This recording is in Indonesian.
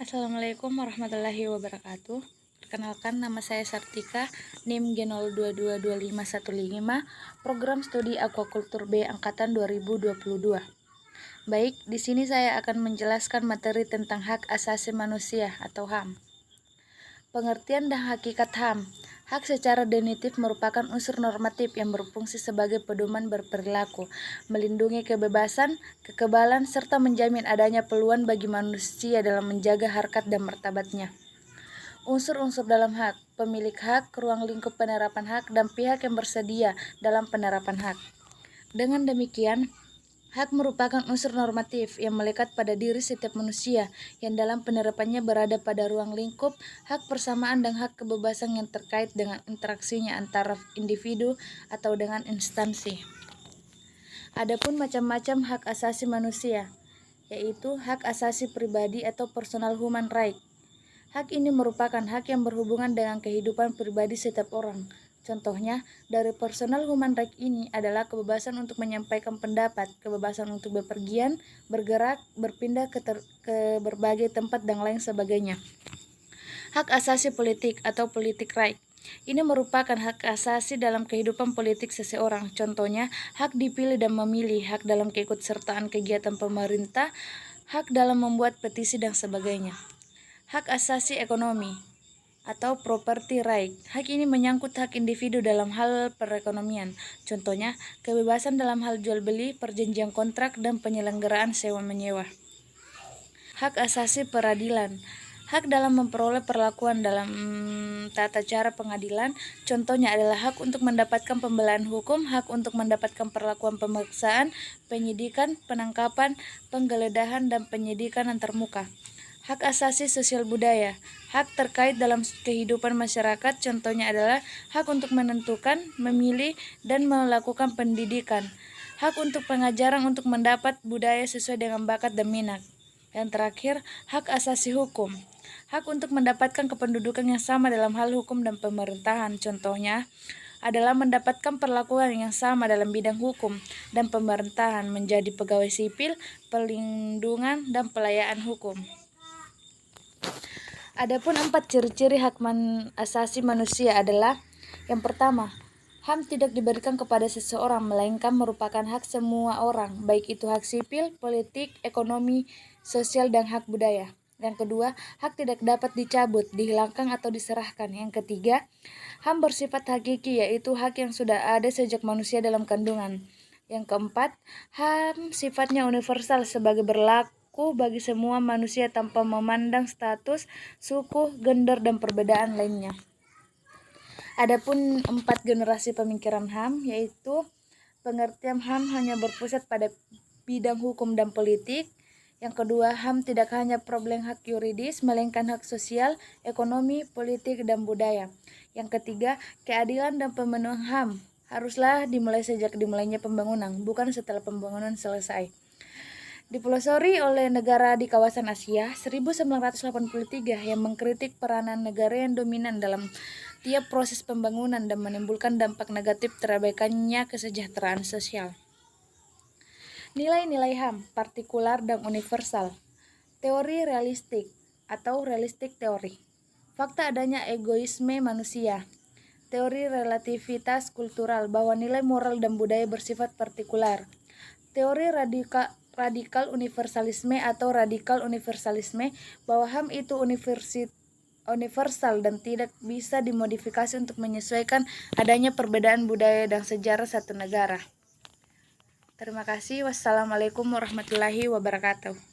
Assalamualaikum warahmatullahi wabarakatuh. Perkenalkan, nama saya Sartika, NIM G02225115, Program Studi Aquaculture B Angkatan 2022. Baik, di sini saya akan menjelaskan materi tentang hak asasi manusia atau HAM. Pengertian dan hakikat HAM. Hak secara definitif merupakan unsur normatif yang berfungsi sebagai pedoman berperilaku, melindungi kebebasan, kekebalan, serta menjamin adanya peluang bagi manusia dalam menjaga harkat dan martabatnya. Unsur-unsur dalam hak: pemilik hak, ruang lingkup penerapan hak, dan pihak yang bersedia dalam penerapan hak. Dengan demikian, hak merupakan unsur normatif yang melekat pada diri setiap manusia yang dalam penerapannya berada pada ruang lingkup hak persamaan dan hak kebebasan yang terkait dengan interaksinya antara individu atau dengan instansi. Adapun macam-macam hak asasi manusia, yaitu hak asasi pribadi atau personal human right. Hak ini merupakan hak yang berhubungan dengan kehidupan pribadi setiap orang. Contohnya, dari personal human right ini adalah kebebasan untuk menyampaikan pendapat, kebebasan untuk bepergian, bergerak, berpindah ke berbagai tempat, dan lain sebagainya. Hak asasi politik atau politik right. Ini merupakan hak asasi dalam kehidupan politik seseorang. Contohnya, hak dipilih dan memilih, hak dalam keikutsertaan kegiatan pemerintah, hak dalam membuat petisi, dan sebagainya. Hak asasi ekonomi atau property right. Hak ini menyangkut hak individu dalam hal perekonomian. Contohnya, kebebasan dalam hal jual beli, perjanjian kontrak, dan penyelenggaraan sewa-menyewa. Hak asasi peradilan. Hak dalam memperoleh perlakuan dalam tata cara pengadilan. Contohnya adalah hak untuk mendapatkan pembelaan hukum, hak untuk mendapatkan perlakuan pemeriksaan, penyidikan, penangkapan, penggeledahan, dan penyidikan antarmuka. Hak asasi sosial budaya. Hak terkait dalam kehidupan masyarakat, contohnya adalah hak untuk menentukan, memilih, dan melakukan pendidikan. Hak untuk pengajaran untuk mendapat budaya sesuai dengan bakat dan minat. Yang terakhir, hak asasi hukum. Hak untuk mendapatkan kependudukan yang sama dalam hal hukum dan pemerintahan. Contohnya adalah mendapatkan perlakuan yang sama dalam bidang hukum dan pemerintahan, menjadi pegawai sipil, perlindungan, dan pelayanan hukum. Adapun 4 ciri-ciri hak asasi manusia adalah: yang pertama, HAM tidak diberikan kepada seseorang, melainkan merupakan hak semua orang, baik itu hak sipil, politik, ekonomi, sosial, dan hak budaya. Yang kedua, hak tidak dapat dicabut, dihilangkan, atau diserahkan. Yang ketiga, HAM bersifat hakiki, yaitu hak yang sudah ada sejak manusia dalam kandungan. Yang keempat, HAM sifatnya universal sebagai berlaku bagi semua manusia tanpa memandang status, suku, gender, dan perbedaan lainnya. Adapun 4 generasi pemikiran HAM, yaitu pengertian HAM hanya berpusat pada bidang hukum dan politik. Yang kedua, HAM tidak hanya problem hak yuridis, melainkan hak sosial, ekonomi, politik, dan budaya. Yang ketiga, keadilan dan pemenuhan HAM haruslah dimulai sejak dimulainya pembangunan, bukan setelah pembangunan selesai. Dipelosori oleh negara di kawasan Asia 1983 yang mengkritik peranan negara yang dominan dalam tiap proses pembangunan dan menimbulkan dampak negatif terabaikannya kesejahteraan sosial. Nilai-nilai HAM, partikular dan universal. Teori realistik atau realistik teori. Fakta adanya egoisme manusia. Teori relativitas kultural bahwa nilai moral dan budaya bersifat partikular. Teori radikal universalisme atau radikal universalisme bahwa HAM itu universal dan tidak bisa dimodifikasi untuk menyesuaikan adanya perbedaan budaya dan sejarah satu negara. Terima kasih. Wassalamualaikum warahmatullahi wabarakatuh.